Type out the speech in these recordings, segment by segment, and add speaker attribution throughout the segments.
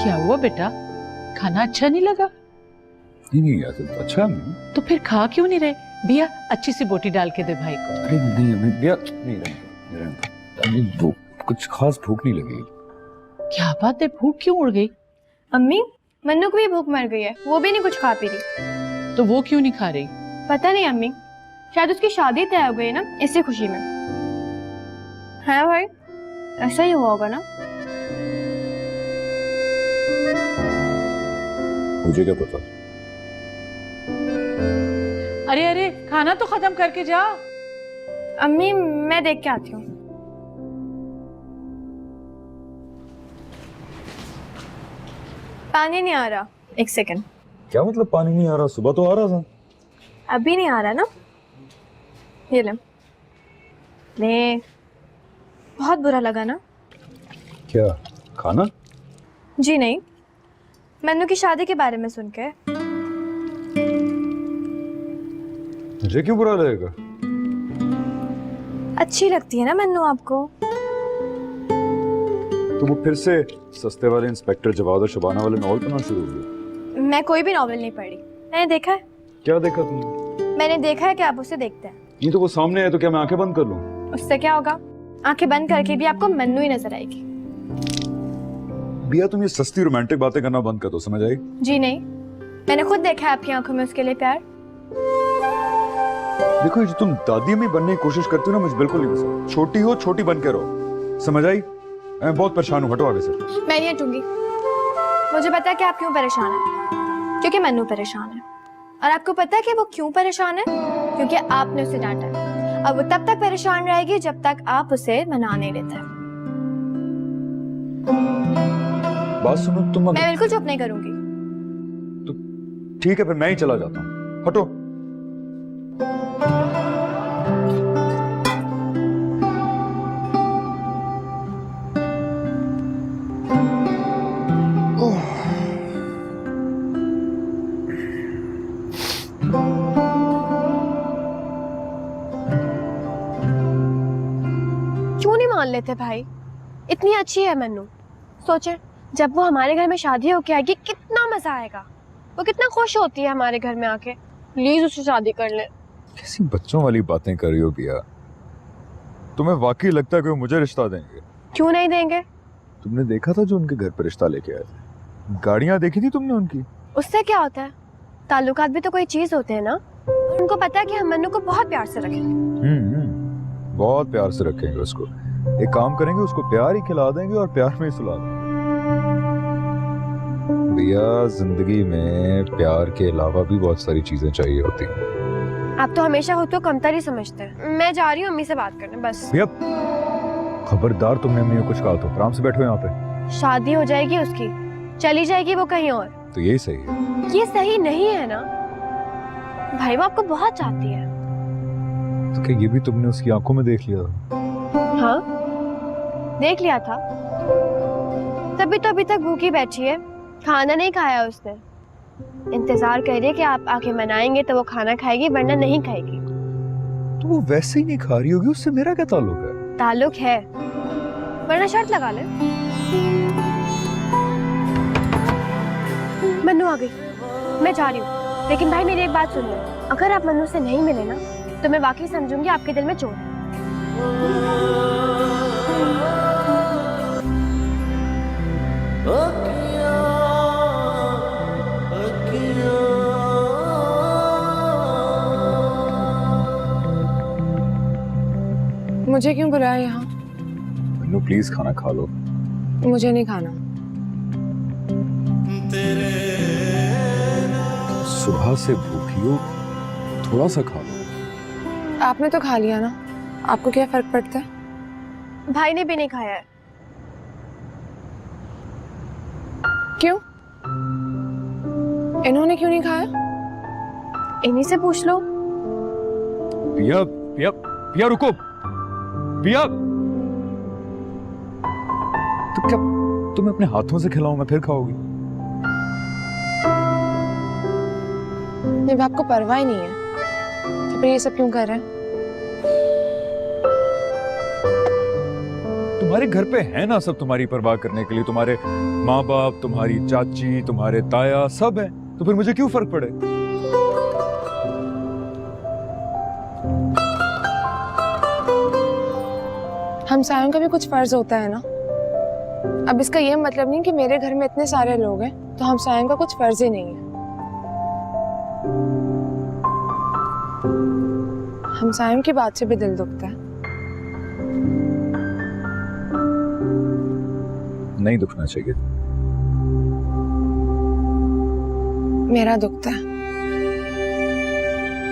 Speaker 1: क्या हुआ बेटा, खाना अच्छा नहीं लगा?
Speaker 2: नहीं यार, अच्छा नहीं।
Speaker 1: तो फिर खा क्यों नहीं रहे? भैया अच्छी सी बोटी डाल के दे भाई को।
Speaker 2: अरे नहीं अम्मी, भैया नहीं, भूख कुछ खास भूख नहीं लगी।
Speaker 1: क्या बात है, भूख क्यों उड़ गई?
Speaker 3: अम्मी, मन्नू को भी भूख मर गई है, वो भी नहीं कुछ खा पी रही।
Speaker 1: तो वो क्यों नहीं खा रही?
Speaker 3: पता नहीं अम्मी, शायद उसकी शादी तय हो गई है ना, इसी खुशी में। है भाई, ऐसा ही हुआ होगा ना।
Speaker 2: मुझे क्या पता।
Speaker 1: अरे अरे, खाना तो खत्म करके जा।
Speaker 3: अम्मी मैं देख के आती हूँ। पानी नहीं आ रहा, एक सेकंड।
Speaker 2: क्या मतलब पानी नहीं आ रहा? सुबह तो आ रहा था।
Speaker 3: अभी नहीं आ रहा ना, ये ले ले। बहुत बुरा लगा ना?
Speaker 2: क्या खाना?
Speaker 3: जी नहीं, मन्नू की शादी के बारे में सुन के।
Speaker 2: मुझे क्यों बुरा लगेगा?
Speaker 3: अच्छी लगती है ना मन्नू आपको?
Speaker 2: तो वो फिर से सस्ते वाले इंस्पेक्टर जवाद और शबाना वाले नॉवल पढ़ना शुरू हो गया?
Speaker 3: मैं कोई भी नॉवेल नहीं पढ़ी, मैंने देखा है।
Speaker 2: क्या देखा तुमने?
Speaker 3: मैंने देखा है कि आप उसे देखते हैं।
Speaker 2: ये तो वो सामने है, तो क्या मैं आंखें बंद कर लूं?
Speaker 3: उससे क्या होगा? आंखें बंद करके भी आपको मन्नू ही नजर आएगी।
Speaker 2: भैया तुम ये सस्ती रोमांटिक बातें करना बंद कर दो, समझ आई?
Speaker 3: जी नहीं, मैंने खुद देखा है आपकी आंखों में उसके लिए प्यार।
Speaker 2: देखो ये जो तुम दादी अम्मी बनने की कोशिश करती हो ना, मुझे बिल्कुल नहीं पसंद। छोटी हो, छोटी बन के रहो, समझ आई? मैं बहुत परेशान हूँ, हटो आगे से।
Speaker 3: मैं नहीं हटूंगी। मुझे पता है कि आप क्यों परेशान हैं, क्योंकि मन्नू परेशान है। और आपको पता है कि वो क्यों परेशान है? क्योंकि आपने उसे डांटा है। अब वो तब तक परेशान रहेगी जब तक आप उसे मना नहीं लेते।
Speaker 2: बात सुनो तुम।
Speaker 3: मैं बिल्कुल चुप नहीं करूंगी।
Speaker 2: तो ठीक है, फिर मैं ही चला जाता हूँ, हटो।
Speaker 3: क्यों नहीं मान लेते भाई? इतनी अच्छी है मन्नू। सोचे जब वो हमारे घर में शादी होके आएगी कितना मजा आएगा। वो कितना खुश होती है हमारे घर में आके। प्लीज उससे शादी कर ले।
Speaker 2: कैसी बच्चों वाली बातें कर रही हो भैया? तुम्हें वाकई लगता है कि वो मुझे रिश्ता देंगे?
Speaker 3: क्यों नहीं देंगे?
Speaker 2: तुमने देखा था जो उनके घर पर रिश्ता लेके आए थे? गाड़ियां देखी थी तुमने उनकी?
Speaker 3: उससे क्या होता है? ताल्लुकात भी तो कोई चीज होते हैं ना। उनको पता है कि हम मन्नू को बहुत प्यार से रखेंगे।
Speaker 2: बहुत प्यार से रखेंगे उसको। एक काम करेंगे, उसको प्यार ही खिला देंगे और प्यार में ही सुला देंगे। भैया जिंदगी में प्यार के अलावा भी बहुत सारी चीजें चाहिए होती हैं।
Speaker 3: आप तो हमेशा खुद को कमतर ही समझते हैं। मैं जा रही हूँ अम्मी से बात करने, बस।
Speaker 2: भैया खबरदार, तुमने अम्मी को कुछ कहा तो आराम से बैठो यहाँ पे।
Speaker 3: शादी हो जाएगी उसकी, चली जाएगी वो कहीं और।
Speaker 2: तो यही सही है।
Speaker 3: ये सही नहीं है ना भाई, वो आपको बहुत चाहती है।
Speaker 2: तो क्या ये भी तुमने उसकी आंखों में देख लिया?
Speaker 3: हाँ देख लिया था, तभी तो अभी तक भूखी बैठी है। खाना नहीं खाया उसने। इंतजार कर रही है कि आप आके मनाएंगे तो वो खाना खाएगी, वरना नहीं खाएगी।
Speaker 2: तो वो वैसे ही नहीं खा रही होगी, उससे मेरा क्या ताल्लुक है?
Speaker 3: ताल्लुक है, वरना शर्त लगा ले। मन्नू आ गई, मैं जा रही हूँ। लेकिन भाई मेरी एक बात सुन ले, अगर आप मन्नू से नहीं मिले ना तो मैं वाकई समझूंगी आपके दिल में चोट है।
Speaker 4: मुझे क्यों बुलाया यहाँ?
Speaker 2: नो प्लीज खाना खा लो।
Speaker 4: मुझे नहीं खाना।
Speaker 2: सुबह से भूखी हो, थोड़ा सा खा लो।
Speaker 4: आपने तो खा लिया ना, आपको क्या फर्क पड़ता है?
Speaker 3: भाई ने भी नहीं खाया है।
Speaker 4: क्यों? इन्होंने क्यों नहीं खाया?
Speaker 3: इन्हीं से पूछ लो।
Speaker 2: पिया पिया पिया, रुको पिया। तो क्या तुम्हें अपने हाथों से खिलाऊंगा फिर खाओगी?
Speaker 4: जब आपको परवाह ही नहीं है तो फिर ये सब क्यों कर रहे हैं?
Speaker 2: तुम्हारे घर पे है ना सब तुम्हारी परवाह करने के लिए, तुम्हारे माँ बाप, तुम्हारी चाची, तुम्हारे ताया, सब है, तो फिर मुझे क्यों फर्क पड़े?
Speaker 4: हमसायों का भी कुछ फर्ज होता है ना। अब इसका ये मतलब नहीं कि मेरे घर में इतने सारे लोग हैं तो हमसायों का कुछ फर्ज ही नहीं है। हमसायों की बात से भी दिल दुखता है।
Speaker 2: नहीं दुखना चाहिए।
Speaker 4: मेरा दुखता है।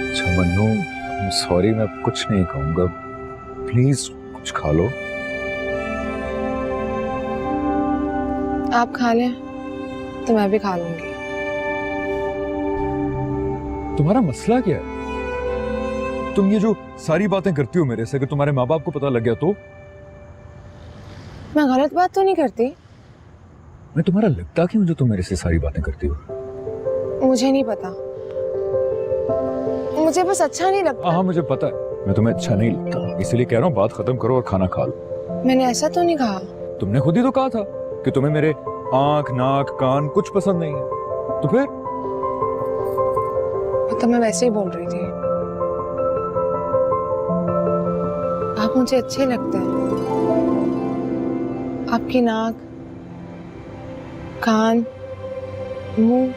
Speaker 2: अच्छा मन्नू, सॉरी, मैं अब कुछ नहीं कहूंगा, प्लीज कुछ खा लो।
Speaker 4: आप खा लें तो मैं भी खा लूंगी।
Speaker 2: तुम्हारा मसला क्या है? तुम ये जो सारी बातें करती हो मेरे से, अगर तुम्हारे माँ बाप को पता लग गया तो?
Speaker 4: मैं गलत बात तो नहीं करती।
Speaker 2: मैं तुम्हारा लगता क्यों जो तुम मेरे से सारी बातें करती हो?
Speaker 4: मुझे नहीं पता, मुझे बस अच्छा नहीं लगता।
Speaker 2: हाँ मुझे पता है, मैं तुम्हें अच्छा नहीं लगता, इसलिए कह रहा हूँ बात खत्म करो और खाना खा लो।
Speaker 4: मैंने ऐसा तो नहीं कहा।
Speaker 2: तुमने खुद ही तो कहा था कि तुम्हें मेरे आंख, नाक, कान कुछ पसंद नहीं है, तो फिर?
Speaker 4: तो मैं वैसे ही बोल रही थी। आप मुझे अच्छे लगते हैं। आपकी नाक, कान, मुंह,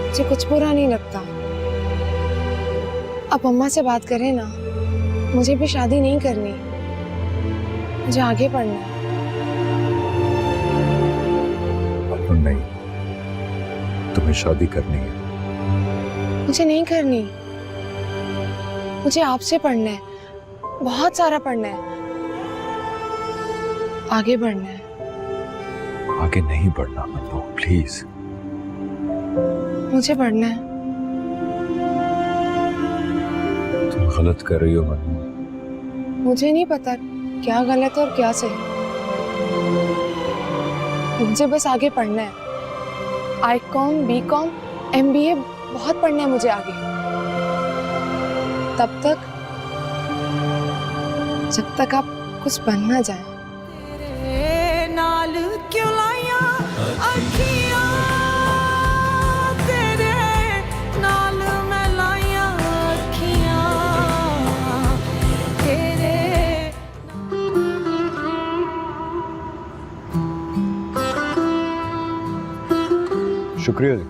Speaker 4: मुझे कुछ बुरा नहीं लगता। आप अम्मा से बात करें ना, मुझे भी शादी नहीं करनी, मुझे आगे पढ़ना है।
Speaker 2: नहीं, तुम्हें शादी करनी है।
Speaker 4: मुझे नहीं करनी, मुझे आपसे पढ़ना है, बहुत सारा पढ़ना है, आगे बढ़ना है।
Speaker 2: आगे नहीं बढ़ना मन्नू, प्लीज।
Speaker 4: मुझे पढ़ना है।
Speaker 2: तुम गलत कर रही हो मन्नू।
Speaker 4: मुझे नहीं पता क्या गलत है और क्या सही। मुझे बस आगे पढ़ना है। ICOM, BCOM, MBA बहुत पढ़ना है मुझे आगे। तब तक जब तक आप कुछ बन ना जाए।
Speaker 5: तेरे नाल क्यों लाया अखियां, तेरे नाल मैं लाया अखियां, तेरे
Speaker 2: शुक्रिया जी।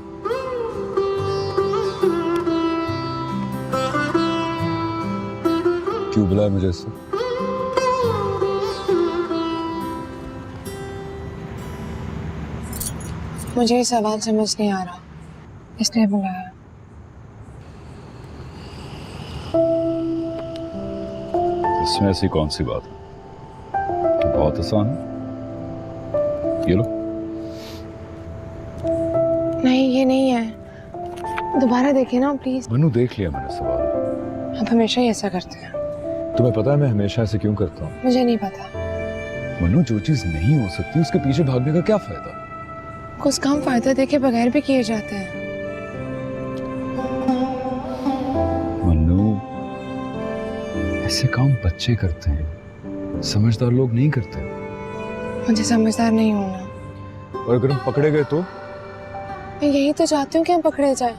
Speaker 2: क्यों बुलाया मुझे इससे?
Speaker 4: मुझे ये सवाल समझ नहीं आ रहा, इसलिए बुलाया।
Speaker 2: इसमें ऐसी कौन सी बात है? बहुत आसान है, ये लो।
Speaker 4: नहीं ये नहीं है, दोबारा देखिए ना प्लीज।
Speaker 2: मन्नू देख लिया मैंने सवाल।
Speaker 4: आप हमेशा ही ऐसा करते हैं।
Speaker 2: तुम्हें पता है मैं हमेशा ऐसे क्यों करता हूँ?
Speaker 4: मुझे नहीं पता।
Speaker 2: मन्नू, जो चीज नहीं हो सकती उसके पीछे भागने का क्या फायदा?
Speaker 4: कुछ काम फायदा देखे बगैर भी किए जाते हैं।
Speaker 2: मन्नू, ऐसे काम बच्चे करते हैं, समझदार लोग नहीं करते।
Speaker 4: मुझे समझदार नहीं होना।
Speaker 2: और अगर हम पकड़े गए तो?
Speaker 4: मैं यही तो चाहती हूँ कि हम पकड़े जाएं।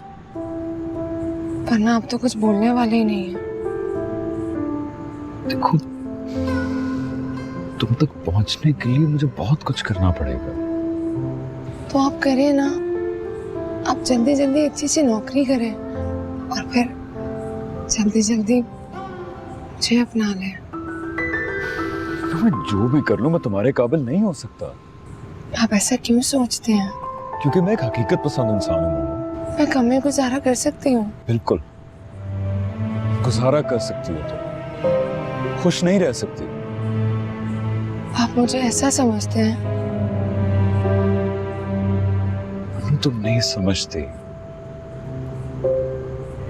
Speaker 4: वरना आप तो कुछ बोलने वाले ही नहीं है।
Speaker 2: देखो, तुम तक पहुंचने के लिए मुझे बहुत कुछ करना पड़ेगा।
Speaker 4: तो आप करें ना, आप जल्दी जल्दी अच्छी सी नौकरी करें और फिर जल्दी जल्दी मुझे अपना लें।
Speaker 2: तो मैं जो भी कर लूं मैं तुम्हारे काबिल नहीं हो सकता।
Speaker 4: आप ऐसा क्यों सोचते हैं?
Speaker 2: क्योंकि मैं एक हकीकत पसंद इंसान हूँ।
Speaker 4: मैं कम में गुजारा कर सकती हूँ।
Speaker 2: बिल्कुल, गुजारा कर सकती हो तो खुश नहीं रह सकती।
Speaker 4: आप मुझे ऐसा समझते हैं?
Speaker 2: तुम नहीं समझते,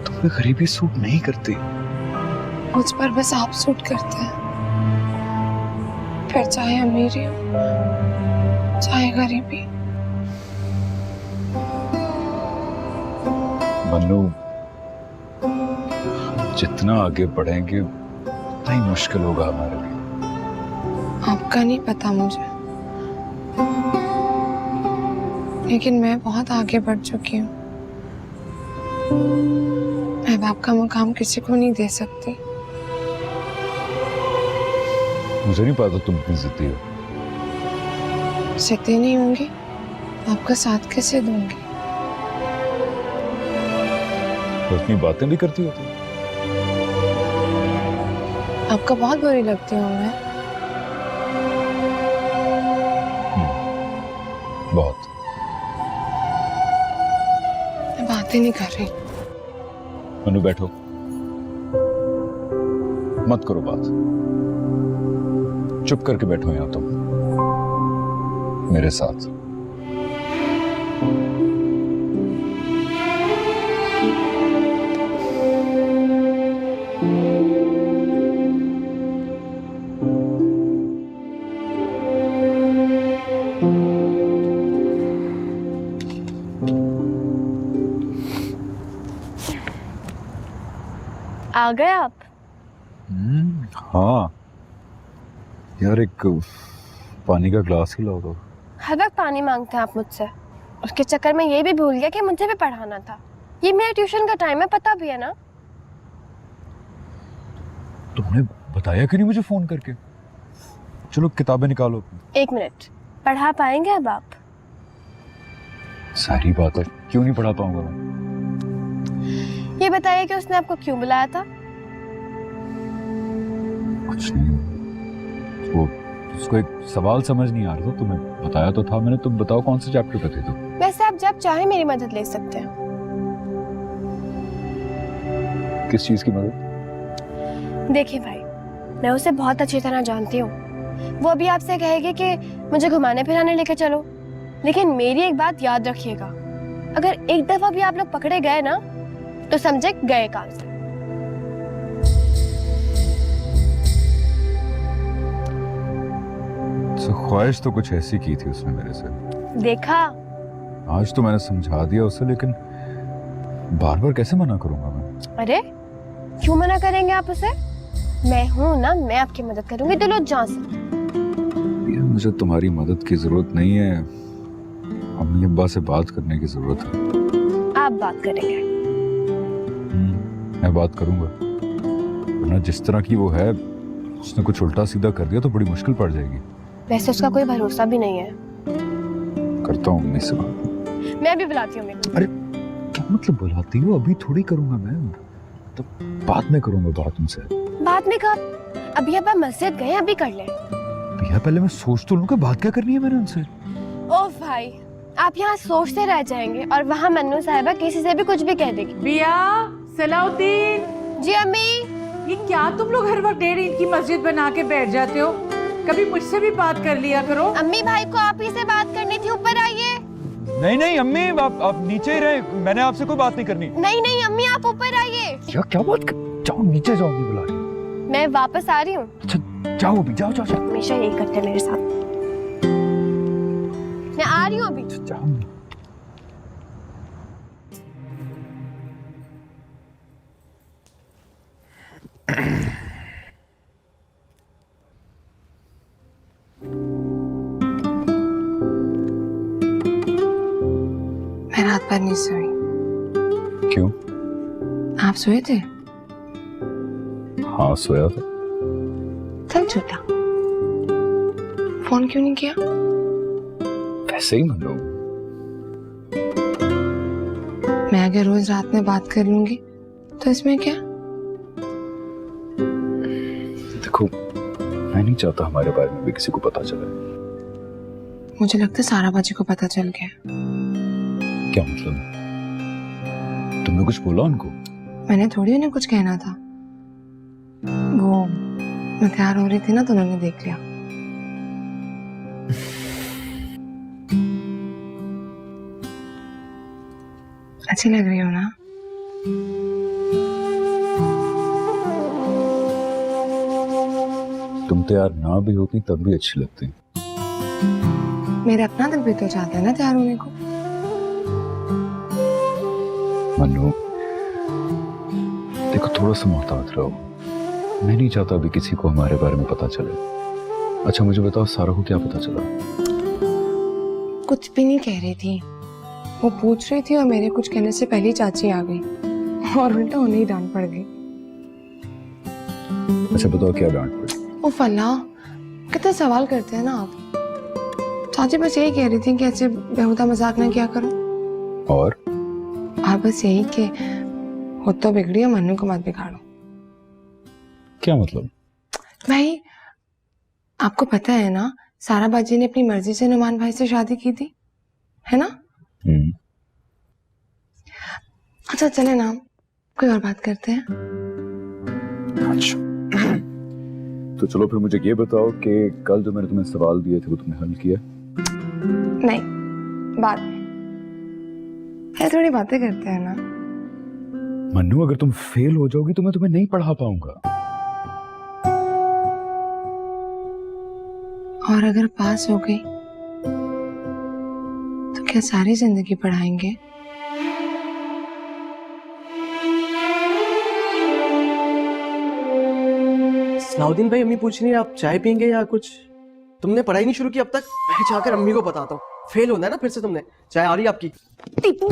Speaker 2: तुम्हें गरीबी सूट नहीं करती।
Speaker 4: मुझ पर बस आप सूट करते हैं, फिर चाहे अमीरी हो चाहे गरीबी।
Speaker 2: मन्नू, जितना आगे बढ़ेंगे उतना ही मुश्किल होगा हमारे लिए।
Speaker 4: आपका नहीं पता मुझे, लेकिन मैं बहुत आगे बढ़ चुकी हूँ। मैं बाप का मुकाम किसी को नहीं दे सकती।
Speaker 2: मुझे नहीं पता तुम इतनी जिद्दी हो।
Speaker 4: जिद्दी नहीं होंगी, आपका साथ कैसे दूंगी?
Speaker 2: तो इतनी बातें भी करती हो तुम।
Speaker 4: आपको बहुत बुरी लगती हूँ मैं।
Speaker 2: बहुत।
Speaker 4: मैं बातें नहीं कर रही।
Speaker 2: मनु बैठो, मत करो बात, चुप करके बैठो यहां तुम मेरे साथ।
Speaker 3: आ गए आप?
Speaker 2: हाँ यार, एक पानी का ग्लास ही लाओ तो।
Speaker 3: हर वक्त पानी मांगते हैं आप मुझसे। उसके चक्कर में ये भी भूल गया कि मुझे भी पढ़ाना था। ये मेरे ट्यूशन का टाइम है, पता भी है ना।
Speaker 2: तुमने बताया क्यों नहीं मुझे फोन करके? चलो किताबें निकालो।
Speaker 3: 1 मिनट, पढ़ा पाएंगे अब आप?
Speaker 2: सारी बात है, क्यों नहीं पढ़ा पाऊंगा मैं?
Speaker 3: ये बताइए कि उसने आपको क्यों बुलाया था?
Speaker 2: कुछ नहीं, वो उसको एक सवाल समझ नहीं आ रहा था, तुम्हें बताया तो था मैंने। तुम बताओ कौन से चैप्टर पे थे तुम?
Speaker 3: वैसे आप जब चाहे मेरी मदद ले सकते हैं।
Speaker 2: किस चीज की मदद?
Speaker 3: देखिए भाई, मैं उसे बहुत अच्छी तरह जानती हूँ। वो अभी आपसे कहेगी कि मुझे घुमाने फिराने लेके चलो, लेकिन मेरी एक बात याद रखिएगा, अगर एक दफा भी आप लोग पकड़े गए ना तो समझे गए काम से।
Speaker 2: तो ख्वाहिश तो कुछ ऐसी की थी उसने मेरे से।
Speaker 3: देखा,
Speaker 2: आज तो मैंने समझा दिया उसे, लेकिन बार बार कैसे मना करूंगा मैं?
Speaker 3: अरे क्यों मना करेंगे आप उसे? मैं हूं ना, मैं आपकी मदद करूंगी दिलो जान से।
Speaker 2: यार, मुझे तुम्हारी मदद की जरूरत नहीं है, अम्मी अब्बा से बात करने की जरूरत है।
Speaker 3: आप बात करेंगे?
Speaker 2: मैं बात करूंगा, वरना जिस तरह की वो है, उसने कुछ उल्टा सीधा कर दिया तो बड़ी मुश्किल पड़ जाएगी।
Speaker 3: वैसे उसका कोई भरोसा भी नहीं है।
Speaker 2: करता हूँ अम्मी से बात।
Speaker 3: मैं भी बुलाती हूँ अम्मी।
Speaker 2: अरे क्या मतलब बुलाती हो? अभी थोड़ी करूंगा मैं, तो बाद में करूंगा बात उनसे।
Speaker 3: बाद में कब? अभी अब आप मस्जिद गए, अभी कर ले।
Speaker 2: भैया पहले मैं सोच तो लूं कि बात क्या करनी है मैंने उनसे।
Speaker 3: ओ भाई, आप यहाँ सोचते रह जाएंगे और वहाँ मन्नू साहिबा किसी से भी कुछ भी कह देगी।
Speaker 1: बिया, सलाउद्दीन,
Speaker 3: जी अम्मी।
Speaker 1: ये क्या तुम लोग हर वक्त 1.5 इंच की मस्जिद बना के बैठ जाते हो? कभी मुझसे भी बात कर लिया करो।
Speaker 3: अम्मी, भाई को आप ही से बात करनी थी, ऊपर आइए।
Speaker 2: नहीं नहीं अम्मी, आप नीचे ही रहे, मैंने आपसे कोई बात नहीं करनी।
Speaker 3: नहीं नहीं अम्मी, आप ऊपर आइए।
Speaker 2: क्या बात कर? जाओ नीचे जाओ, बुला रही।
Speaker 3: मैं वापस आ रही हूँ।
Speaker 2: अच्छा जाओ अभी, जाओ जाओ जाओ।
Speaker 3: हमेशा यही करते हैं मेरे साथ। मैं आ रही हूँ अभी।
Speaker 2: जाओ।
Speaker 4: मैं रात भर नहीं सोई।
Speaker 2: क्यों?
Speaker 4: आप सोए थे?
Speaker 2: हाँ सोया था।
Speaker 4: चल झूठा, फोन क्यों नहीं किया?
Speaker 2: वैसे ही मान लो।
Speaker 4: मैं अगर रोज रात में बात कर लूंगी तो इसमें क्या?
Speaker 2: देखो, मैं नहीं चाहता हमारे बारे में भी किसी को पता चले।
Speaker 4: मुझे लगता है सारा बाजी को पता चल गया।
Speaker 2: क्या मतलब? तुमने कुछ बोला उनको?
Speaker 4: मैंने थोड़ी उन्हें कुछ कहना था। वो मैं तैयार हो रही थी ना, तो उन्होंने देख लिया। अच्छी लग रही हो ना?
Speaker 2: तुम तैयार ना भी होती तब भी अच्छी लगती।
Speaker 4: मेरा अपना दिल भी तो चाहता है ना तैयार होने को।
Speaker 2: मन्नू देखो, थोड़ा सा मोहतात रहो। मैं नहीं चाहता अभी किसी को हमारे बारे में पता चले। अच्छा मुझे बताओ, सारा को क्या पता चला?
Speaker 4: कुछ भी नहीं कह रही थी, वो पूछ रही थी और मेरे कुछ कहने से पहले ही चाची आ गई और उल्टा उन्हें ही डांट पड़ गई।
Speaker 2: अच्छा बताओ क्या डांट पड़ी?
Speaker 4: ओ फल्ला, कितने सवाल करते हैं ना आप। चाची बस यही कह रही थी कि ऐसे बेहुदा मजाक ना किया करो।
Speaker 2: और
Speaker 4: बस यही कि खुद तो बिगड़ी है, मन्नू को मत बिगाड़ो।
Speaker 2: क्या मतलब?
Speaker 4: भाई आपको पता है ना, सारा बाजी ने अपनी मर्जी से नुमान भाई से शादी की थी, है ना? अच्छा चले ना, कोई और बात करते हैं।
Speaker 2: अच्छा तो चलो फिर मुझे ये बताओ कि कल जो मैंने तुम्हें सवाल दिए थे वो तुमने हल किया?
Speaker 4: नहीं, बात है, थोड़ी बातें करते हैं ना।
Speaker 2: मन्नू अगर तुम फेल हो जाओगी तो मैं तुम्हें नहीं पढ़ा पाऊंगा।
Speaker 4: और अगर पास हो गई तो क्या सारी जिंदगी पढ़ाएंगे?
Speaker 6: सलाउद्दीन भाई, अम्मी पूछ रही है आप चाय पियेंगे या कुछ? तुमने पढ़ाई नहीं शुरू की अब तक? मैं जाकर अम्मी को बताता हूँ। फेल होना है ना फिर से तुमने। चाय आ रही है आपकी।
Speaker 4: टीपू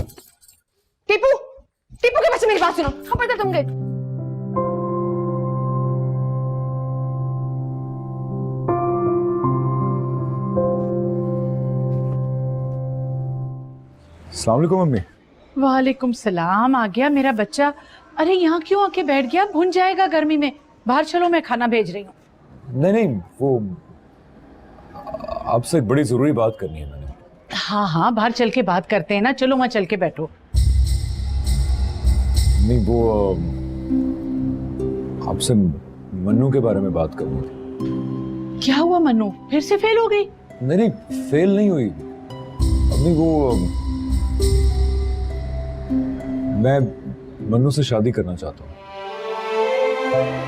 Speaker 4: टीपू टीपू के बच्चे मेरी बात सुनो, खबरदार तुम गए।
Speaker 2: अस्सलाम वालेकुम मम्मी।
Speaker 1: वालेकुम सलाम। आ गया मेरा बच्चा। अरे यहाँ क्यों आके बैठ गया? भुन जाएगा गर्मी में। बाहर चलो, मैं खाना भेज रही हूँ।
Speaker 2: नहीं नहीं, वो आपसे एक बड़ी जरूरी बात करनी है मैंने।
Speaker 1: हाँ हाँ, बाहर चल के बात करते हैं ना। चलो वहाँ चल के बैठो।
Speaker 2: नहीं वो आपसे मन्नू के बारे में बात करनी थी।
Speaker 1: क्या हुआ मन्नू? फिर से फेल हो गई?
Speaker 2: नहीं नहीं, फेल नहीं हुई अम्मी। वो मैं मन्नू से शादी करना चाहता हूँ।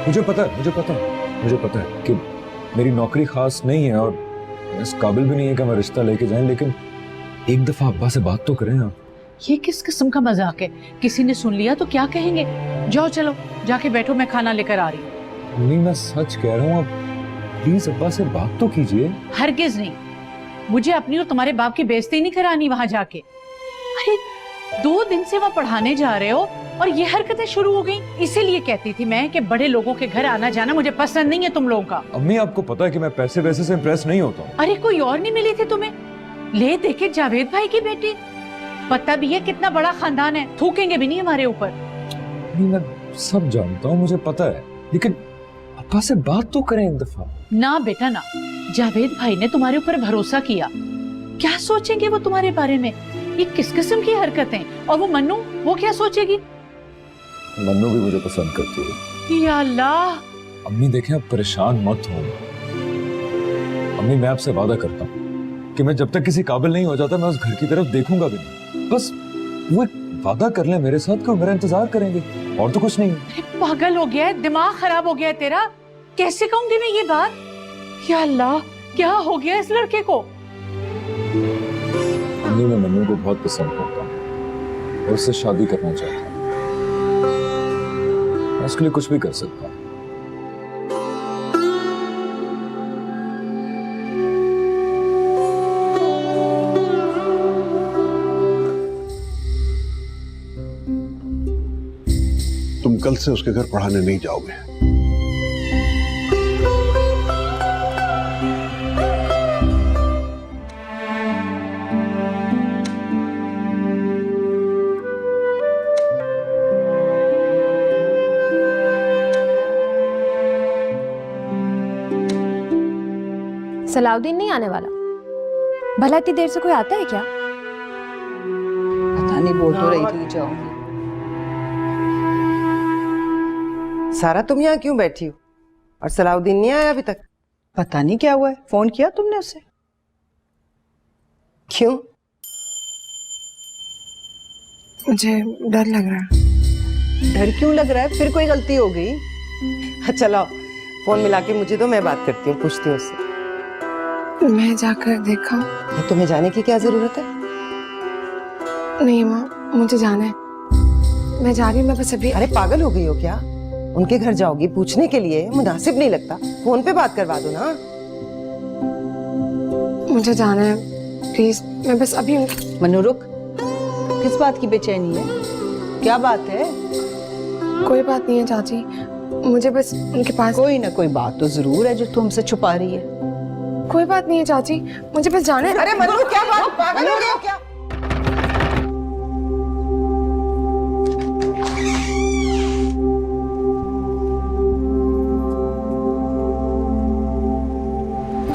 Speaker 2: मुझे पता है कि मेरी नौकरी खास नहीं है और इस काबिल भी नहीं है कि मैं रिश्ता लेके जाएं, लेकिन एक दफा अब्बा से बात तो करें आप।
Speaker 1: ये किस किस्म का मजाक है? किसी ने सुन लिया तो क्या कहेंगे? जाओ चलो, जाके बैठो, मैं खाना लेकर आ रही हूँ।
Speaker 2: नहीं मैं सच कह रहा हूँ, आप प्लीज अब्बा से बात तो कीजिए।
Speaker 1: हरगिज नहीं, मुझे अपनी और तुम्हारे बाप की बेइज्जती नहीं करानी वहां जाके। अरे 2 दिन से वहां पढ़ाने जा रहे हो और ये हरकतें शुरू हो गई। इसीलिए कहती थी मैं कि बड़े लोगों के घर आना जाना मुझे पसंद नहीं है तुम लोगों का।
Speaker 2: अम्मी आपको पता है कि मैं पैसे वैसे से इम्प्रेस नहीं होता हूँ।
Speaker 1: अरे कोई और नहीं मिली थी तुम्हें? ले देखे जावेद भाई की बेटी। पता भी है कितना बड़ा खानदान है, थूकेंगे भी नहीं हमारे ऊपर।
Speaker 2: नहीं मैं सब जानता हूँ, मुझे पता है, लेकिन अब्बा से बात तो करें एक दफा।
Speaker 1: ना बेटा ना, जावेद भाई ने तुम्हारे ऊपर भरोसा किया। क्या सोचेंगे वो तुम्हारे बारे में? ये किस किस्म की हरकतें? और वो मन्नू, वो क्या सोचेगी?
Speaker 2: मन्नू भी मुझे पसंद करती है।
Speaker 1: या अल्लाह।
Speaker 2: अम्मी देखें, आप परेशान मत हो। अम्मी मैं आपसे वादा करता हूँ कि मैं जब तक किसी काबिल नहीं हो जाता मैं उस घर की तरफ देखूंगा भी नहीं। बस वो एक वादा कर ले मेरे साथ कि वो मेरा इंतजार करेंगे, और तो कुछ नहीं।
Speaker 1: पागल हो गया है? दिमाग खराब हो गया है तेरा? कैसे कहूंगी मैं ये बात? या अल्लाह, क्या हो गया इस लड़के को?
Speaker 2: अम्मी मैं मन्नू को बहुत पसंद करता हूँ और उससे शादी करना चाहता हूँ। मैं उसके लिए कुछ भी कर सकता हूँ।
Speaker 7: तुम कल से उसके घर पढ़ाने नहीं जाओगे।
Speaker 3: सलाउद्दीन नहीं आने वाला? भला इतनी देर से कोई आता है क्या?
Speaker 8: पता नहीं, बोल तो रही थी जाऊंगी। सारा तुम यहाँ क्यों बैठी हो? और सलाउद्दीन नहीं आया अभी तक?
Speaker 9: पता नहीं क्या हुआ है, फोन किया तुमने उससे?
Speaker 8: क्यों?
Speaker 4: मुझे डर लग रहा है।
Speaker 8: डर क्यों लग रहा है? फिर कोई गलती हो गई? अच्छा लाओ फोन मिला के मुझे दो, मैं बात करती हूँ, पूछती हूँ उससे।
Speaker 4: मैं जाकर देखा।
Speaker 8: ये तुम्हें जाने की क्या जरूरत है?
Speaker 4: नहीं माँ, मुझे जाना है, मैं जा रही हूँ। मैं बस अभी।
Speaker 8: अरे पागल हो गई हो क्या? उनके घर जाओगी पूछने के लिए? मुनासिब नहीं लगता। फोन पे बात करवा दो ना।
Speaker 4: मुझे जाना है, प्लीज। मैं बस अभी
Speaker 9: मनु रुक, किस बात की बेचैनी है? क्या बात है?
Speaker 4: कोई बात नहीं है चाची, मुझे बस उनके पास
Speaker 9: कोई ना कोई बात तो जरूर है जो तू हमसे छुपा रही है।
Speaker 4: कोई बात नहीं है चाची, मुझे बस जाना है।
Speaker 8: अरे मनु क्या बात, पागल हो गए हो क्या?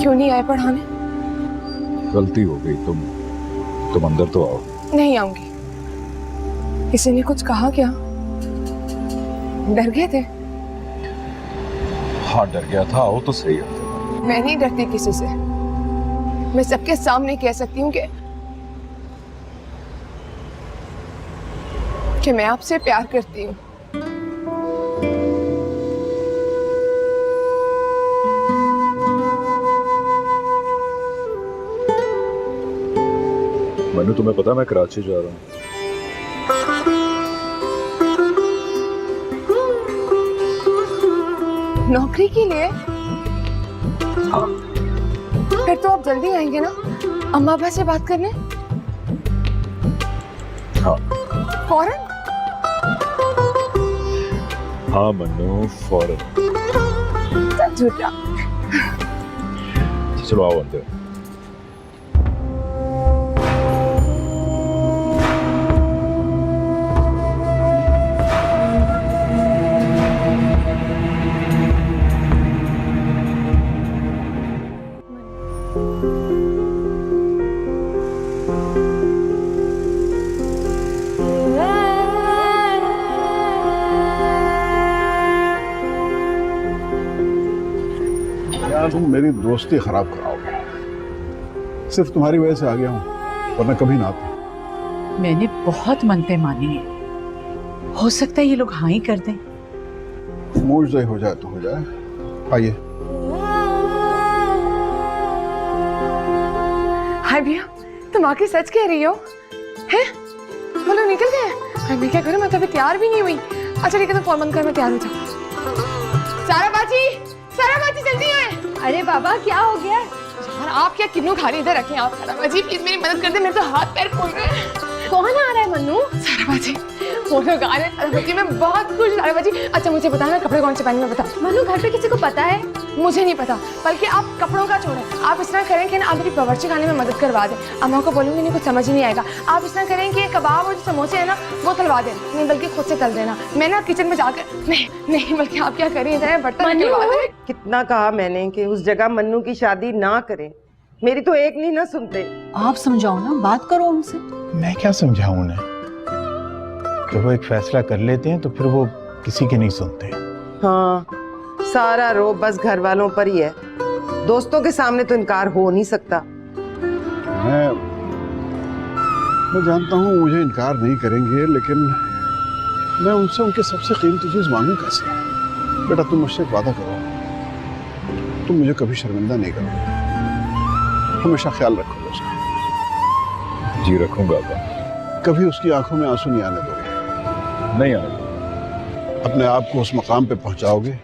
Speaker 4: क्यों नहीं आए पढ़ाने?
Speaker 2: गलती हो गई, तुम अंदर तो आओ।
Speaker 4: नहीं आऊंगी। किसी ने कुछ कहा क्या? डर गए थे?
Speaker 2: हाँ डर गया था, आओ तो सही है।
Speaker 4: मैं नहीं डरती किसी से। मैं सबके सामने कह सकती हूँ कि मैं आपसे प्यार करती हूँ।
Speaker 2: मनु तुम्हें पता मैं कराची जा रहा हूँ।
Speaker 4: नौकरी के लिए?
Speaker 2: हाँ।
Speaker 4: फिर तो आप जल्दी आएंगे ना अम्मा अब्बा से बात करने?
Speaker 2: हाँ।
Speaker 4: फौरन?
Speaker 2: हाँ मनु फौरन।
Speaker 4: झूठा।
Speaker 2: चलो आओ अंदर।
Speaker 7: यार तुम मेरी दोस्ती खराब कराओगे। सिर्फ तुम्हारी वजह से आ गया हूँ, वरना कभी ना आता।
Speaker 1: मैंने बहुत मनते मानी है, हो सकता है ये लोग हाँ ही कर दें।
Speaker 7: मूड जो हो जाए तो हो जाए। आइए।
Speaker 4: हाय भैया, तुम आके सच कह रही हो? हैं? वो लोग निकल गए? हाय मैं क्या करूं, मैं तो अभी तैयार भी नहीं हुई। अच्छा ठीक है, तो फोन बंद कर, मैं तैयार हो जाऊं। सारा बाजी जल्दी आए। अरे बाबा क्या हो गया? यार आप क्या किन्नू खा रही, इधर रखें आप। सारा बाजी प्लीज मेरी मदद कर दे, मेरे तो हाथ पैर फूल रहे हैं। कौन आ रहा है मन्नू? सारा बाजी, वो लोग आ रहे हैं। सारा बाजी मैं बहुत खुश हूं। सारा बाजी अच्छा मुझे बताना कपड़े कौन से पहने, मैं बता। मन्नू घर पे किसी को पता है? मुझे नहीं पता, बल्कि आप कपड़ों का छोड़ें, आप इस तरह करें कि ना आप मेरी बावर्ची खाने में मदद करवा दें। अम्मा को बोलूंगी, इन्हें कुछ समझ ही नहीं आएगा। आप इस तरह करें कि कबाब और जो समोसे है ना वो तलवा दें, नहीं बल्कि खुद से तल देना। मैं ना किचन में जाकर नहीं बल्कि आप क्या करें, इधर बर्तन निकलवा दें।
Speaker 8: कितना कहा मैंने कि उस जगह मन्नू की शादी ना करें, मेरी तो एक नहीं ना सुनते।
Speaker 9: आप समझाओ ना, बात करो उनसे।
Speaker 10: मैं क्या समझाऊं उन्हें? जब वो एक फैसला कर लेते हैं तो फिर वो किसी की नहीं सुनते।
Speaker 8: हाँ, सारा रोब बस घर वालों पर ही है, दोस्तों के सामने तो इनकार हो नहीं सकता।
Speaker 7: मैं जानता हूँ मुझे इनकार नहीं करेंगे, लेकिन मैं उनसे उनकी सबसे कीमती चीज मांगू कैसे? बेटा तुम मुझसे एक वादा करो, तुम मुझे कभी शर्मिंदा नहीं करोगे, हमेशा ख्याल रखोगे उसका।
Speaker 2: जी रखूंगा अब्बा।
Speaker 7: कभी उसकी आंखों में आंसू नहीं आने दोगे?
Speaker 2: नहीं आने।
Speaker 7: अपने आप को उस मकाम पे पहुंचाओगे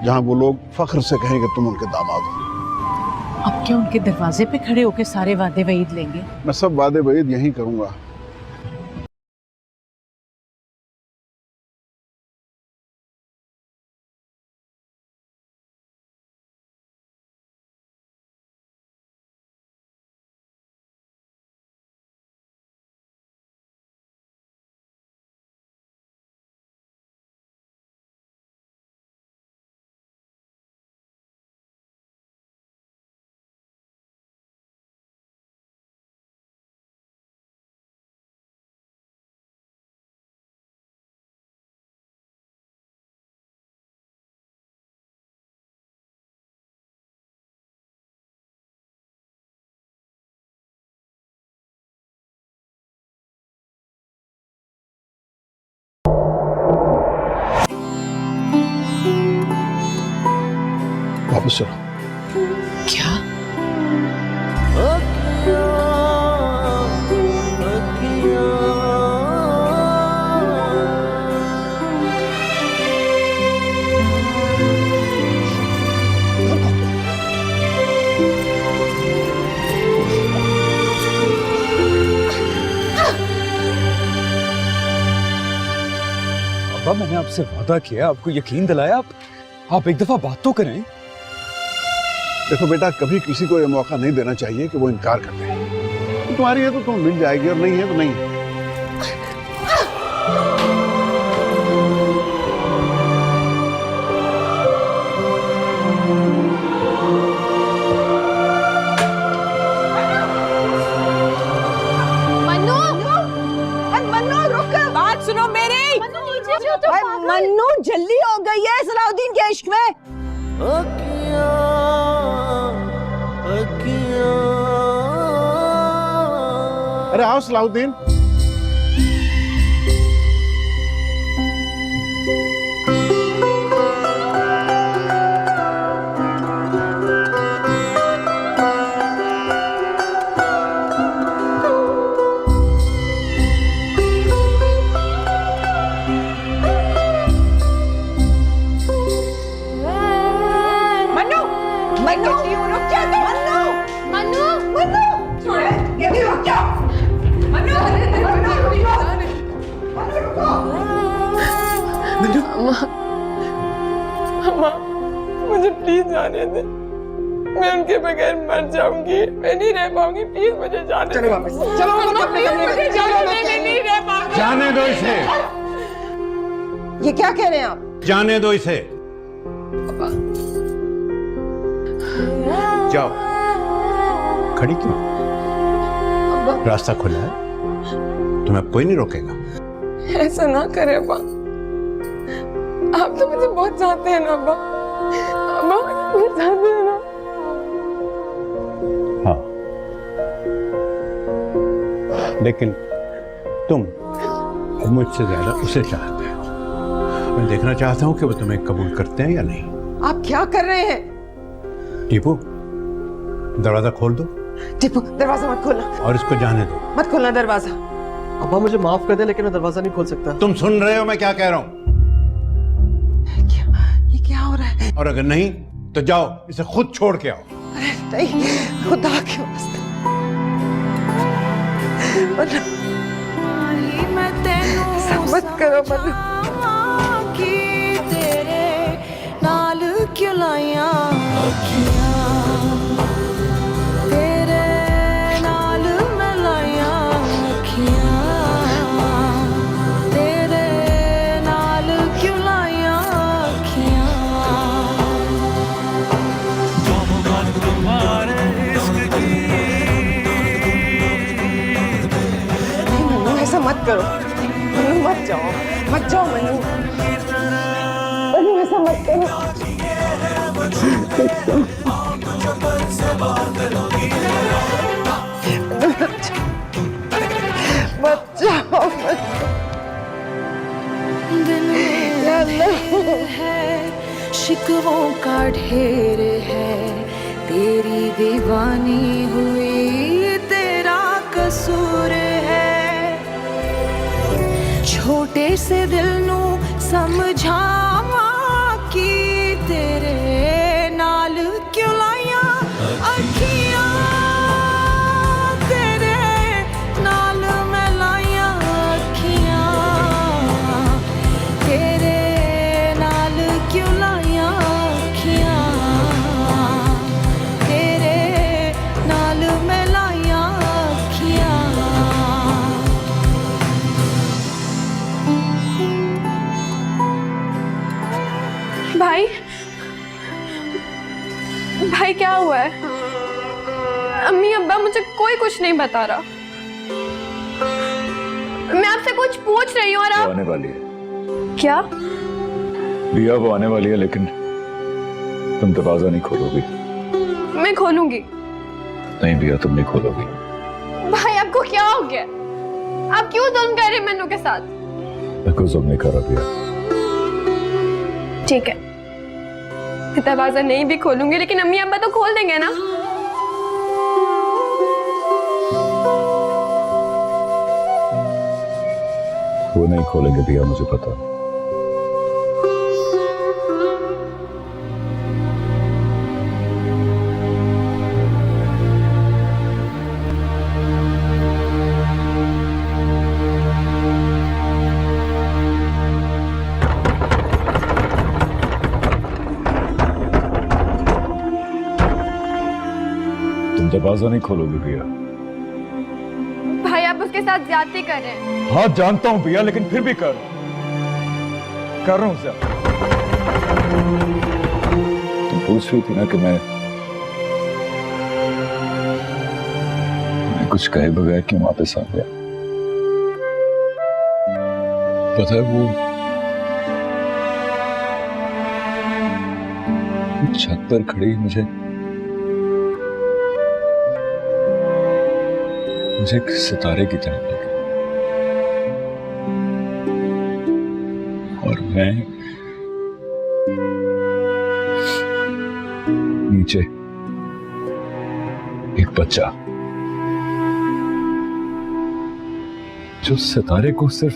Speaker 7: जहां वो लोग फख्र से कहेंगे तुम उनके दामाद हो।
Speaker 1: अब क्या उनके दरवाजे पे खड़े होके सारे वादे वईद लेंगे?
Speaker 7: मैं सब वादे वईद यही करूंगा। वापस चलो।
Speaker 1: क्या?
Speaker 2: अब्बा मैंने आपसे वादा किया, आपको यकीन दिलाया, आप एक दफा बात तो करें।
Speaker 7: देखो बेटा, कभी किसी को ये मौका नहीं देना चाहिए कि वो इनकार कर दे। तुम्हारी है तो तुम मिल जाएगी और नहीं है तो नहीं है।
Speaker 5: बात सुनो मेरी।
Speaker 9: मन्नू जल्दी हो गई है सलाउद्दीन के इश्क में।
Speaker 7: अरे आओ सलाउद्दीन।
Speaker 9: मन्नू मन्नू रुक जा तू। मन्नू
Speaker 3: मन्नू
Speaker 9: मन्नू ये भी रुक जा। मन्नू
Speaker 4: मुझे प्लीज जाने दे, मैं उनके बगैर मर जाऊंगी, मैं नहीं रह पाऊंगी, प्लीज मुझे जाने
Speaker 6: चलो वापस, चलो
Speaker 4: मुझे जाने दे, मैं नहीं रह पाऊंगी।
Speaker 10: जाने दो इसे,
Speaker 9: ये क्या कह रहे हैं आप?
Speaker 10: जाने दो इसे। जाओ, खड़ी क्यों? रास्ता खुला है, तुम्हें अब कोई नहीं रोकेगा।
Speaker 4: ऐसा ना करे अब्बा, आप तो मुझे बहुत चाहते हैं ना अब्बा, अब्बा मुझे चाहते हैं ना।
Speaker 10: हाँ, लेकिन तुम मुझसे ज्यादा उसे चाहते हो। मैं देखना चाहता हूं कि वो तुम्हें कबूल करते हैं या नहीं।
Speaker 9: आप क्या कर रहे हैं?
Speaker 10: टीपू, दरवाजा खोल दो
Speaker 9: टीपू दरवाजा मत खोलना,
Speaker 10: और इसको जाने दो।
Speaker 9: मत खोलना दरवाजा।
Speaker 6: अब्बा मुझे माफ कर दे, लेकिन मैं दरवाजा नहीं खोल सकता।
Speaker 10: तुम सुन रहे हो मैं क्या कह रहा हूं?
Speaker 9: ये क्या हो रहा है?
Speaker 10: और अगर नहीं तो जाओ, इसे खुद छोड़ के आओ।
Speaker 9: अरे नहीं, खुदा के वास्ते
Speaker 5: मैं तेनू
Speaker 9: मत करो मन्नू।
Speaker 5: कि तेरे नाल क्यों लाया अखियां, तेरे नाल मैं लाया अखियां, तेरे नाल क्यों लाया अखियां।
Speaker 9: मन्नू ऐसा मत करो, मन्नू मत जाओ, मत जाओ मन्नू, मन्नू ऐसा मत करो। मत जाओ,
Speaker 5: दिल में है शिकवों का ढेर है, तेरी दीवानी हुई तेरा कसूर है, छोटे से दिल नू समझावा कि तेरे नाल क्यों लाया अखियां, तेरे नाल मैं लाया अखियां, तेरे नाल क्यों लाया अखियां, तेरे नाल मैं लाया अखियां।
Speaker 3: भाई भाई क्या हुआ है? अम्मी अब्बा मुझे कोई कुछ नहीं बता रहा, मैं आपसे कुछ पूछ रही हूँ और
Speaker 2: वो
Speaker 3: आप
Speaker 2: आने वाली है
Speaker 3: क्या?
Speaker 2: बिया, वो आने वाली है, लेकिन तुम दरवाजा नहीं खोलोगी।
Speaker 3: मैं खोलूंगी।
Speaker 2: नहीं बिया, तुम नहीं खोलोगी।
Speaker 3: भाई आपको क्या हो गया? आप क्यों जुल्म कर रहे हैं मन्नू के साथ?
Speaker 2: मैं कोई जुल्म नहीं कर रहा बिया।
Speaker 3: ठीक है, मैं दरवाजा नहीं भी खोलूंगी, लेकिन अम्मी अब्बा तो खोल देंगे ना।
Speaker 2: वो नहीं खोलेंगे बिया, मुझे पता है। तुम दरवाजा नहीं खोलोगे भैया?
Speaker 3: भाई आप उसके साथ ज्यादती कर रहे हैं।
Speaker 2: हाँ जानता हूं भैया, लेकिन फिर भी कर रहा हूं ज्यादा। तुम पूछ रही थी ना कि मैं कुछ कहे बगैर क्यों वापस आ गया। पता है वो छत पर खड़ी मुझे एक सितारे की तरह लगी और मैं नीचे एक बच्चा जो सितारे को सिर्फ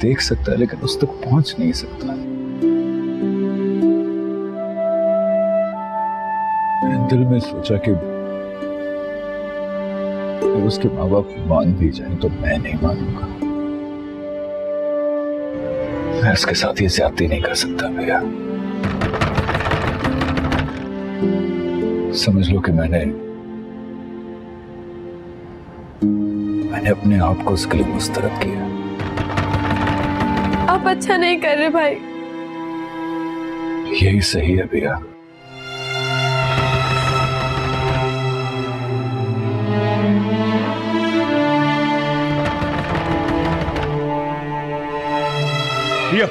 Speaker 2: देख सकता है लेकिन उस तक पहुंच नहीं सकता। मैंने दिल में सोचा कि उसके माँ बाप मान भी जाए तो मैं नहीं मानूंगा। मैं उसके साथ ये ज्यादती नहीं कर सकता भैया। समझ लो कि मैंने अपने आप को उसके लिए मुस्तरद किया।
Speaker 3: आप अच्छा नहीं कर रहे भाई।
Speaker 2: यही सही है भैया। भैया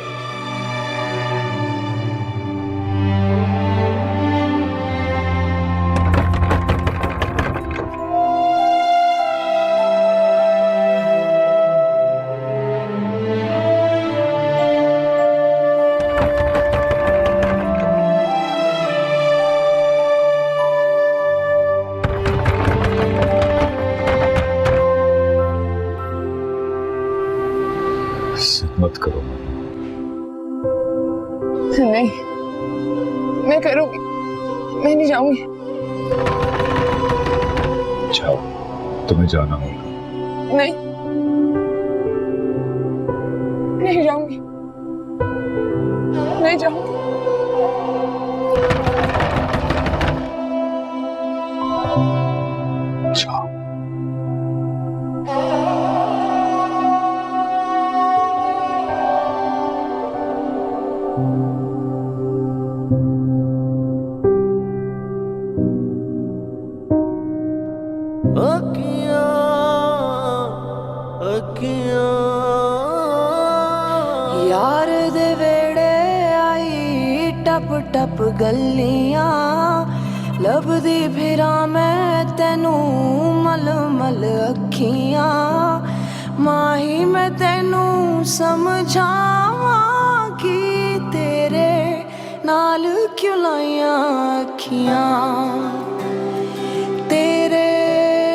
Speaker 2: मत करो।
Speaker 4: नहीं, मैं करूंगी। मैं नहीं जाऊंगी।
Speaker 2: जाओ, तुम्हें जाना होगा।
Speaker 4: नहीं, नहीं जाऊंगी। नहीं जाऊंगी।
Speaker 2: जाओ।
Speaker 5: यार दे वेड़े आई टप टप गलियां लभदी फिरा मैं तेनू मल मल अखियां माही मैं तेनू समझावां कि तेरे नाल क्यों लाइयां अखियां तेरे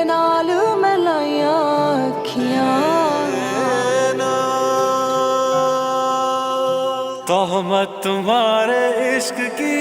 Speaker 5: नाल मैं लाइयां अखियां
Speaker 11: तोहमत तुम्हारे इश्क की